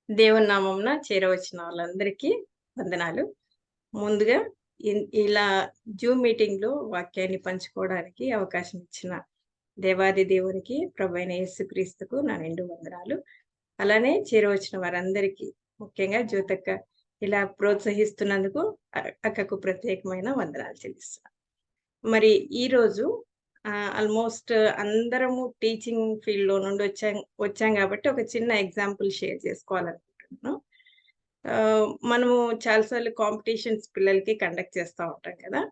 దేవుని నామమున చేరవచ్చిన వాళ్ళందరికీ వందనాలు. ముందుగా ఇలా జూమ్ మీటింగ్‌లో వాక్యాన్ని పంచుకోవడానికి అవకాశం ఇచ్చిన దేవాది దేవునికి, ప్రభువైన యేసుక్రీస్తుకు నా నిండు వందనాలు. అలానే చేరవచ్చిన వారందరికీ, ముఖ్యంగా జ్యోతక్క ఇలా ప్రోత్సహిస్తున్నందుకు అక్కకు ప్రత్యేకమైన వందనాలు చెల్లిస్తున్నాను. మరి ఈరోజు ఆల్మోస్ట్ అందరము టీచింగ్ ఫీల్డ్‌లో నుండి వచ్చాం గాబట్టి ఒక చిన్న ఎగ్జాంపుల్ షేర్ చేసుకోవాలనుకుంటున్నాను. మనము చాలా సార్లు కాంపిటీషన్స్ పిల్లలకి కండక్ట్ చేస్తా ఉంటాం కదా!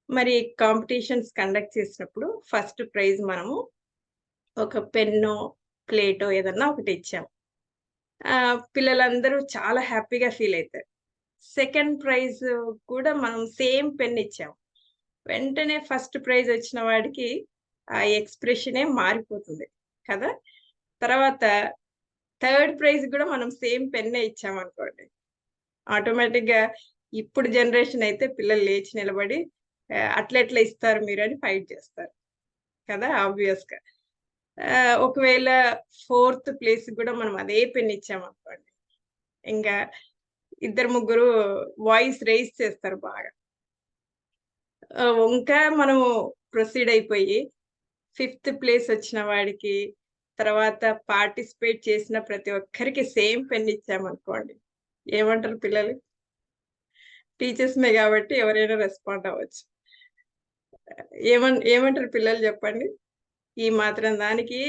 మరి కాంపిటీషన్స్ కండక్ట్ చేసినప్పుడు ఫస్ట్ ప్రైజ్ మనము ఒక పెన్నో, ప్లేటో ఏదన్నా ఒకటి ఇచ్చాం. పిల్లలందరూ చాలా హ్యాపీగా ఫీల్ అయితారు. సెకండ్ ప్రైజ్ కూడా మనం సేమ్ పెన్ ఇచ్చాం. వెంటనే ఫస్ట్ ప్రైజ్ వచ్చిన వాడికి ఆ ఎక్స్‌ప్రెషనే మారిపోతుంది కదా! తర్వాత థర్డ్ ప్రైజ్ గూడా మనం సేమ్ పెన్నే ఇచ్చామనుకోండి. ఆటోమేటిక్‌గా ఇప్పుడు జనరేషన్ అయితే పిల్లలు లేచి నిలబడి అట్లెట్లా ఇస్తారు మీరని ఫైట్ చేస్తారు. కదా! ఆబ్వియస్‌గా. ఒకవేళ ఫోర్త్ ప్లేస్‌కి గూడా మనం అదే పెన్ ఇచ్చామనుకోండి. ఇంగా ఇద్దరు ముగ్గురు వాయిస్ రైజ్ చేస్తారు బాగా. ఇంకా మనము ప్రొసీడ్ అయిపోయి ఫిఫ్త్ ప్లేస్ వచ్చిన వాడికి, తర్వాత పార్టిసిపేట్ చేసిన ప్రతి ఒక్కరికి సేమ్ పెన్ ఇచ్చామనుకోండి. ఏమంటారు పిల్లలు? టీచర్స్‌మే గాబట్టి ఎవరైనా రెస్పాండ్ అవ్వచ్చు. ఏమంటారు పిల్లలు జెప్పండి? ఈ మాత్రం దానికి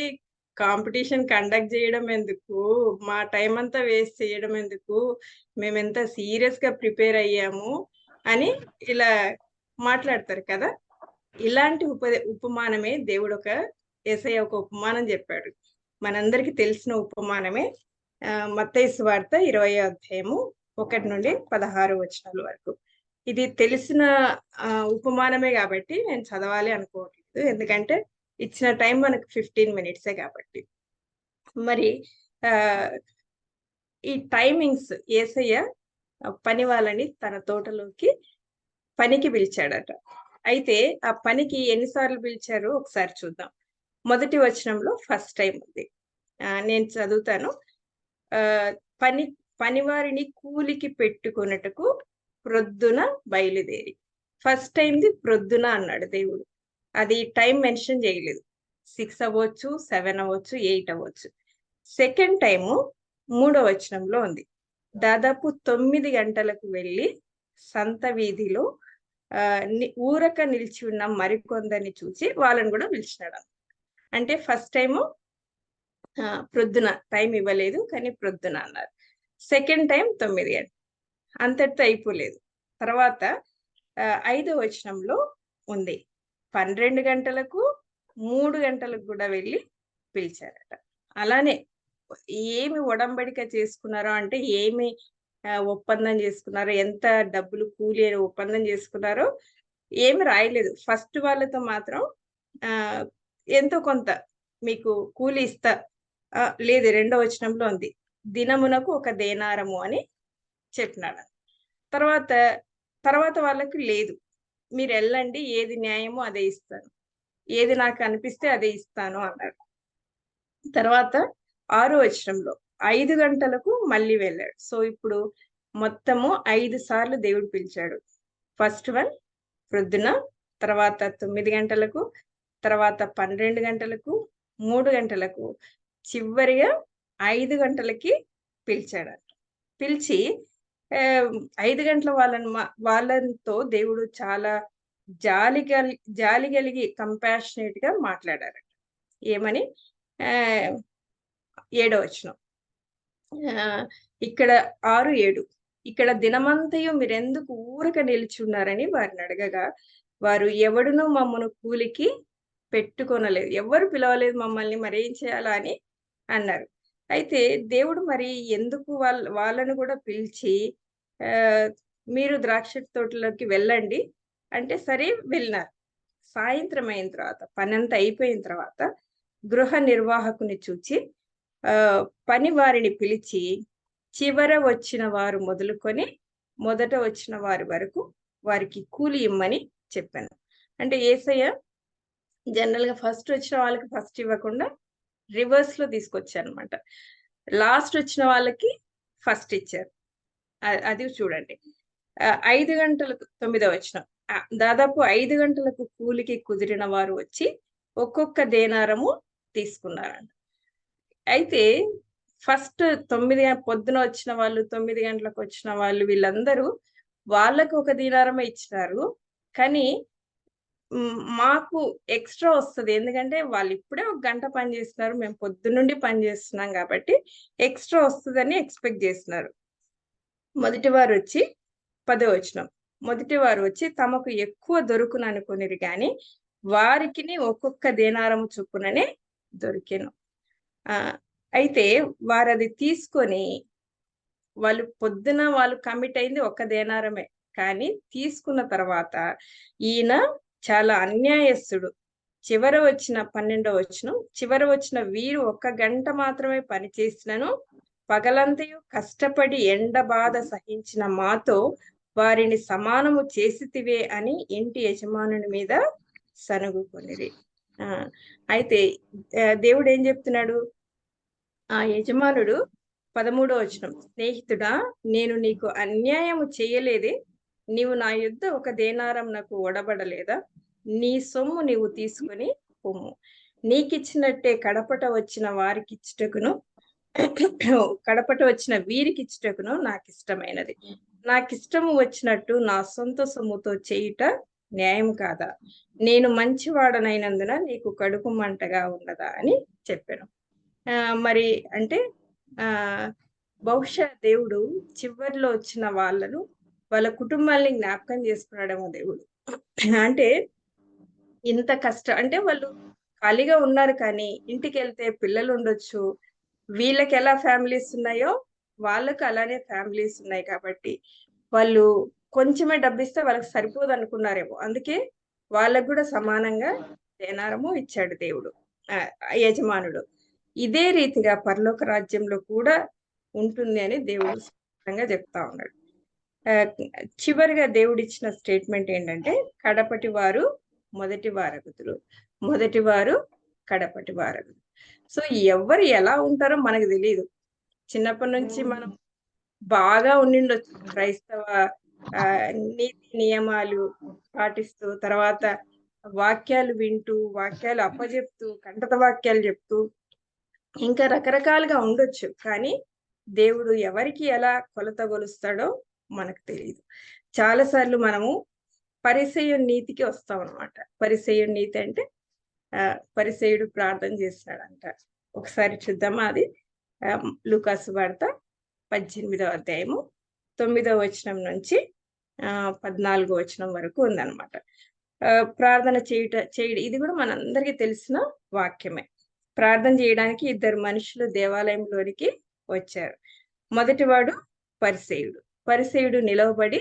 కాంపిటీషన్ కండక్ట్ జేయడం ఎందుకు? మా టైమంతా వేస్ట్ చేయడం ఎందుకు? మేమెంత సీరియస్‌గా ప్రిపేర్ అయ్యాము అని ఇలా మాట్లాడతారు కదా! ఇలాంటి ఉపమానమే దేవుడొక యేసయ్య ఒక ఉపమానం జెప్పాడు. మనందరికీ తెలిసిన ఉపమానమే మత్తయి సువార్త 20వ అధ్యాయము 1-16 వచనాల వరకు. ఇది తెలిసిన ఉపమానమే గాబట్టి నేను చదవాలి అనుకోవట్లేదు. ఎందుకంటే ఇచ్చిన టైం మనకు 15 మినిట్సే గాబట్టి. మరి ఆహ్, ఈ టైమింగ్స్ యేసయ్య పని వాళ్ళని తన తోటలోకి పనికి పిలిచాడట. అయితే ఆ పనికి ఎన్ని సార్లు పిలిచారో ఒకసారి చూద్దాం. మొదటి వచనంలో ఫస్ట్ టైమ్ ఉంది. నేను చదువుతాను. ఆహ్, పని పనివారిని కూలికి పెట్టుకొనుటకు ప్రొద్దున బయలుదేరి. ఫస్ట్ టైమ్‌ది ప్రొద్దున అన్నాడు దేవుడు. అది టైమ్ మెన్షన్ చేయలేదు. 6 అవ్వచ్చు, 7 అవ్వచ్చు, 8 అవ్వచ్చు. సెకండ్ టైము మూడో వచనంలో ఉంది. దాదాపు 9 గంటలకు వెళ్లి సంత వీధిలో ఊరక నిలిచి ఉన్న మరికొందరిని చూసి వాళ్ళని గూడా పిలిచినాడు. అంటే ఫస్ట్ టైము ప్రొద్దున టైమ్ ఇవ్వలేదు. కానీ ప్రొద్దున అన్నారు. సెకండ్ టైమ్ 9 గంటలు. అంతటితో అయిపోలేదు. తర్వాత ఐదో వచనంలో ఉంది. 12 గంటలకు, 3 గంటలకు గూడా వెళ్లి పిలిచారట. అలానే ఏమి ఒడంబడిక చేసుకున్నారో అంటే ఏమి ఒప్పందం చేసుకున్నారో, ఎంత డబ్బులు కూలి అని ఒప్పందం చేసుకున్నారో ఏమి రాయలేదు. ఫస్ట్ వాళ్ళతో మాత్రం ఆహ్, ఎంతో కొంత మీకు కూలి ఇస్తా. లేదు రెండో వచనంలో ఉంది. దినమునకు ఒక దేనారము అని చెప్పినాడు. తర్వాత, తర్వాత వాళ్ళకి లేదు. మీరెళ్ళండి ఏది న్యాయమో అదే ఇస్తాను. ఏది నాకనిపిస్తే అదే ఇస్తాను అన్నాడు. తర్వాత ఆరో వచనంలో 5 గంటలకు మళ్ళీ వెళ్ళాడు. సో, ఇప్పుడు మొత్తము 5 సార్లు దేవుడు పిలిచాడు. ఫస్ట్ వన్ ప్రొద్దున, తర్వాత 9 గంటలకు, తర్వాత 12 గంటలకు, 3 గంటలకు, చివరిగా 5 గంటలకి పిలిచాడంట. పిలిచి 5 గంటల వాళ్ళతో దేవుడు చాలా జాలి కలిగి కంపాషనేట్‌గా మాట్లాడారట. ఏమని? ఆహ్, ఏడో వచనం. ఆహ్, ఇక్కడ 6, 7 ఇక్కడ దినమంతయు మీరెందుకు ఊరక నిలిచున్నారని వారినడగగా, వారు ఎవడునూ మమ్మను కూలికి పెట్టుకొనలేదు. ఎవ్వరు పిలవలేదు మమ్మల్ని మరేం చేయాలా అని అన్నారు. అయితే దేవుడు మరి ఎందుకు వాళ్ళను గూడా పిలిచి ఆహ్, మీరు ద్రాక్ష తోటలోకి వెళ్ళండి అంటే సరే వెళ్ళినారు. సాయంత్రం అయిన తర్వాత పనంతా అయిపోయిన తర్వాత గృహ నిర్వాహకుని చూచి పని వారిని పిలిచి చివర వచ్చిన వారు మొదలుకొని మొదట వచ్చిన వారి వరకు వారికి కూలి ఇమ్మని చెప్పాను. అంటే యేసయ్య జనరల్‌గా ఫస్ట్ వచ్చిన వాళ్ళకి ఫస్ట్ ఇవ్వకుండా రివర్స్‌లో తీసుకొచ్చారనమాట. లాస్ట్ వచ్చిన వాళ్ళకి ఫస్ట్ ఇచ్చారు. అది చూడండి. 5 గంటలకు 9వ వచనం. దాదాపు 5 గంటలకు కూలికి కుదిరిన వారు వచ్చి ఒక్కొక్క దేనారము తీసుకున్నారంట. అయితే ఫస్ట్ 9 పొద్దున వచ్చిన వాళ్ళు, 9 గంటలకొచ్చిన వాళ్ళు వీళ్ళందరూ వాళ్ళకు ఒక దీనారమే ఇచ్చినారు. కానీ మాకు ఎక్స్‌ట్రా వస్తది. ఎందుకంటే వాళ్ళిప్పుడే ఒక గంట పని చేస్తున్నారు. మేము పొద్దున్నుండి పని చేస్తున్నాం గాబట్టి ఎక్స్‌ట్రా వస్తదని ఎక్స్‌పెక్ట్ జేస్తున్నారు. మొదటివారొచ్చి 10వ వచనం. మొదటివారు వచ్చి తమకు ఎక్కువ దొరుకుననుకొనిరి గాని, వారికిని ఒక్కొక్క దేనారము చొప్పుననే దొరికెను. అయితే వారది తీసుకొని వాళ్ళు కమిట్ అయింది ఒక్క దేనారమే. కానీ తీసుకున్న తర్వాత ఈయన చాలా అన్యాయస్తుడు. చివర వచ్చిన 12వ వచనం. చివర వచ్చిన వీరు ఒక్క గంట మాత్రమే పని చేసినను పగలంతయు కష్టపడి ఎండ బాధ సహించిన మాతో వారిని సమానము చేసితివే అని ఇంటి యజమానుని మీద సనుగుకొనిరి. అయితే దేవుడేం చెప్తున్నాడు? ఆ యజమానుడు 13వ వచనం. స్నేహితుడా, నేను నీకు అన్యాయము చేయలేదే? నీవు నా యొద్ద ఒక దేనారం నాకు ఒడబడలేదా? నీ సొమ్ము నీవు తీసుకొని పొమ్ము. నీకిచ్చినట్టే కడపట వచ్చిన వీరికిచ్చుటకును నాకిష్టమైనది. నాకిష్టము వచ్చినట్టు నా సొంత సొమ్ముతో చేయుట న్యాయం కాదా? నేను మంచివాడనైనందున నీకు కడుపు మంటగా ఉన్నదా అని చెప్పాను. మరి అంటే బహుశా దేవుడు చివరిలో వచ్చిన వాళ్ళ కుటుంబాల్ని జ్ఞాపకం చేసుకున్నాడేమో దేవుడు. అంటే ఇంత అంటే వాళ్ళు ఖాళీగా ఉన్నారు కానీ ఇంటికెళ్తే పిల్లలుండొచ్చు. వీళ్ళకెలా ఫ్యామిలీస్ ఉన్నాయో వాళ్ళకి అలానే ఫ్యామిలీస్ ఉన్నాయి కాబట్టి, వాళ్ళు కొంచెమే డబ్బిస్తే వాళ్ళకి సరిపోదనుకున్నారేమో. అందుకే వాళ్ళకి గూడా సమానంగా దేనారము ఇచ్చాడు దేవుడు. యజమానుడు. ఇదే రీతిగా పరలోక రాజ్యంలో కూడా ఉంటుంది అని దేవుడు స్పష్టంగా చెప్తా ఉన్నాడు. చివరిగా దేవుడిచ్చిన స్టేట్మెంట్ ఏంటంటే, కడపటి వారు మొదటి వారగుదురు. మొదటివారు కడపటి వారగుదురు. సో, ఎవరు ఎలా ఉంటారో మనకు తెలీదు. చిన్నప్పటి నుంచి మనం బాగా ఉండిండొచ్చు. క్రైస్తవ నీతి నియమాలు పాటిస్తూ, తర్వాత వాక్యాలు వింటూ, వాక్యాలు అప్పజెప్తూ, కంటత వాక్యాలు చెప్తూ, ఇంకా రకరకాలుగా ఉండొచ్చు. కానీ దేవుడు ఎవరికి ఎలా కొలత గొలుస్తాడో మనకు తెలీదు. చాలా సార్లు మనము పరిసయ్యుని నీతికి వస్తామనమాట. పరిసయ్యుని నీతి అంటే పరిసయ్యుడు ప్రార్థన చేస్తున్నాడంట. ఒకసారి చూద్దామా అది? లూకాసు వార్త 18వ అధ్యాయము 9వ వచనం నుంచి 14వ వచనం వరకు ఉందన్నమాట. ప్రార్థన చేయడం ఇది కూడా మనందరికీ తెలిసిన వాక్యమే. ప్రార్థన చేయడానికి ఇద్దరు మనుషులు దేవాలయంలోనికి వచ్చారు. మొదటివాడు పరిసయ్యుడు. పరిసయ్యుడు నిలవబడి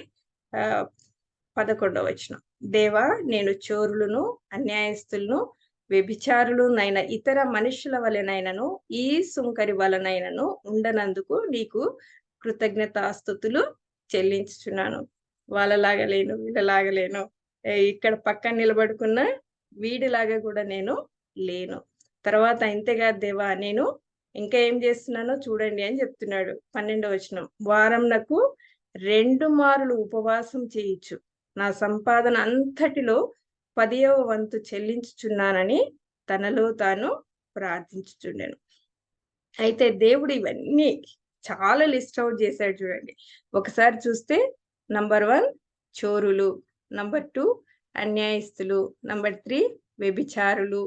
11వ వచనం. దేవా, నేను చోరులను, అన్యాయస్తులను, వ్యభిచారులునైన ఇతర మనుషుల వలెనైనను ఈ సుంకరి వలనైనను ఉండనందుకు నీకు కృతజ్ఞతాస్తుతులు చెల్లించుచున్నాను. వాళ్ళలాగా లేను, వీళ్ళలాగా లేను, ఇక్కడ పక్కన నిలబడుకున్న వీడిలాగా కూడా నేను లేను. తర్వాత ఇంతేకాదు దేవా, నేను ఇంకా ఏం చేస్తున్నానో చూడండి అని చెప్తున్నాడు. 12వ వచనం. వారంనకు 2 మారులు ఉపవాసం చేయొచ్చు, నా సంపాదన అంతటిలో 10వ వంతు చెల్లించుచున్నానని తనలో తాను ప్రార్థించుచుండెను. అయితే దేవుడు ఇవన్నీ చాలా లిస్ట్ అవుట్ చేశాడు చూడండి. ఒకసారి చూస్తే నంబర్ 1 చోరులు, నంబర్ 2 అన్యాయస్తులు, నంబర్ 3 వ్యభిచారులు,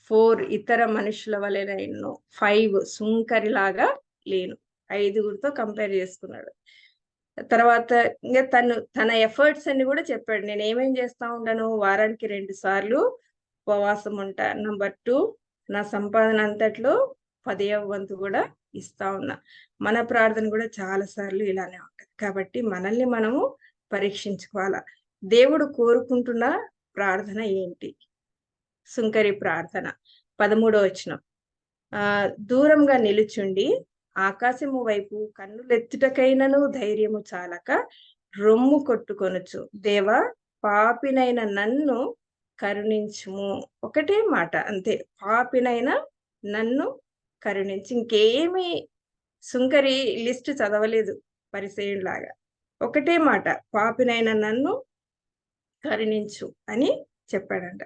4 ఇతర మనుషుల వలెనైనను, 5 సుంకరిలాగా లేను. 5గురితో కంపేర్ చేసుకున్నాడు. తర్వాత ఇంకా తన ఎఫర్ట్స్ అన్ని కూడా చెప్పాడు. నేను ఏమేం చేస్తా ఉంటాను, వారానికి 2 సార్లు ఉపవాసం ఉంటా. నంబర్ 2 నా సంపాదన అంతట్లో 10వ వంతు కూడా ఇస్తా ఉన్నా. మన ప్రార్థన కూడా చాలా సార్లు ఇలానే ఉంటది. కాబట్టి మనల్ని మనము పరీక్షించుకోవాలా. దేవుడు కోరుకుంటున్న ప్రార్థన ఏంటి? సుంకరి ప్రార్థన. 13వ వచనం. దూరంగా నిలుచుండి ఆకాశము వైపు కన్నులెత్తుటకైనను ధైర్యము చాలక రొమ్ము కొట్టుకొనుచు, దేవా, పాపినైన నన్ను కరుణించుము. ఒకటే మాట అంతే, పాపినైన నన్ను కరుణించి. ఇంకేమీ సుంకరి లిస్ట్ చదవలేదు పరిసయ్యుల్లాగా. ఒకటే మాట, పాపినైన నన్ను కరుణించు అని చెప్పాడంట.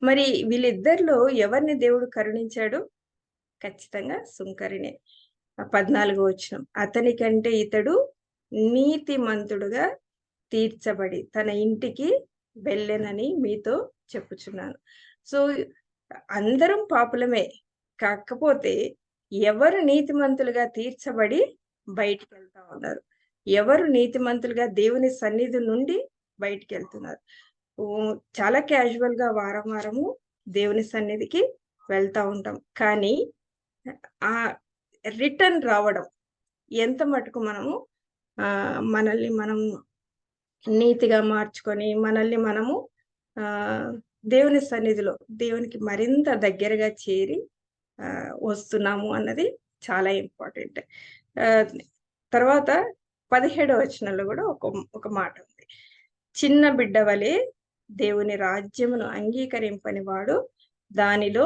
మరి వీళ్ళిద్దరిలో ఎవరిని దేవుడు కరుణించాడు? ఖచ్చితంగా సుంకరినే. 14 వచనం. అతనికంటే ఇతడు నీతిమంతుడుగా తీర్చబడి తన ఇంటికి వెళ్ళెనని మీతో చెప్పుచున్నాను. సో, అందరం పాపులమే. కాకపోతే ఎవరు నీతిమంతులుగా తీర్చబడి బయటికెళ్తా ఉన్నారు. ఎవరు నీతిమంతులుగా దేవుని సన్నిధి నుండి బయటికెళ్తున్నారు. చాలా క్యాజువల్‌గా వారం వారము దేవుని సన్నిధికి వెళ్తా ఉంటాం. కానీ ఆహ్, రిటర్న్ రావడం ఎంత మటుకు మనము మనల్ని మనం నీతిగా మార్చుకొని, మనల్ని మనము ఆహ్, దేవుని సన్నిధిలో దేవునికి మరింత దగ్గరగా చేరి వస్తున్నాము అన్నది చాలా ఇంపార్టెంట్. ఆహ్, తర్వాత 17వ వచనంలో గూడా ఒక మాట ఉంది. చిన్న బిడ్డ వలె దేవుని రాజ్యమును అంగీకరింపని వాడు దానిలో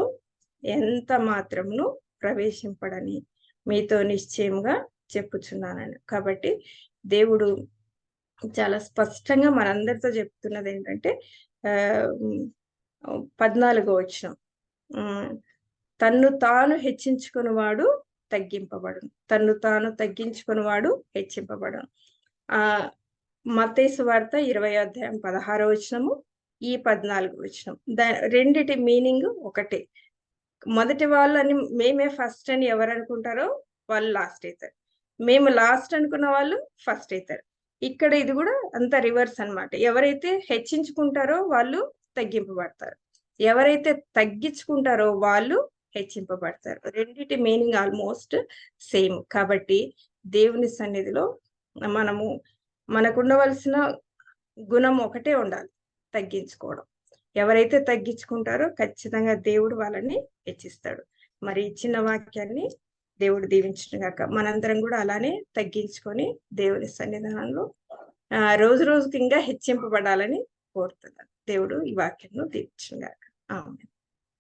ఎంత మాత్రమును ప్రవేశింపడని మీతో నిశ్చయముగా చెప్పుచున్నానని. కాబట్టి దేవుడు చాలా స్పష్టంగా మనందరితో చెప్తున్నదేంటంటే 14 వచనం. తన్ను తాను హెచ్చించుకునివాడు తగ్గింపబడును. తన్ను తాను తగ్గించుకునివాడు హెచ్చింపబడును. మత్తయి సువార్త 20వ అధ్యాయం 16వ వచనము, ఈ 14 వచనం. రెండిటి మీనింగ్ ఒకటే. మొదటి వాళ్ళని మేమే ఫస్ట్ అని ఎవరనుకుంటారో వాళ్ళు లాస్ట్ అయితారు. మేము లాస్ట్ అనుకున్న వాళ్ళు ఫస్ట్ అయితారు. ఇక్కడ ఇది గూడా అంతా రివర్స్ అన్నమాట. ఎవరైతే హెచ్చించుకుంటారో వాళ్ళు తగ్గింపబడతారు. ఎవరైతే తగ్గించుకుంటారో వాళ్ళు హెచ్చింపబడతారు. రెండిటి మీనింగ్ ఆల్‌మోస్ట్ సేమ్. కాబట్టి దేవుని సన్నిధిలో మనము మనకుండవలసిన గుణం ఒకటే ఉండాలి, తగ్గించుకోవడం. ఎవరైతే తగ్గించుకుంటారో ఖచ్చితంగా దేవుడు వాళ్ళని హెచ్చిస్తాడు. మరి ఇచ్చిన వాక్యాన్ని దేవుడు దీవించును గాక. మనందరం గూడా అలానే తగ్గించుకొని దేవుని సన్నిధానంలో రోజు రోజుకి ఇంకా హెచ్చింపబడాలని కోరుతున్నాను. దేవుడు ఈ వాక్యంను దీవించును గాక. ఆమేన్.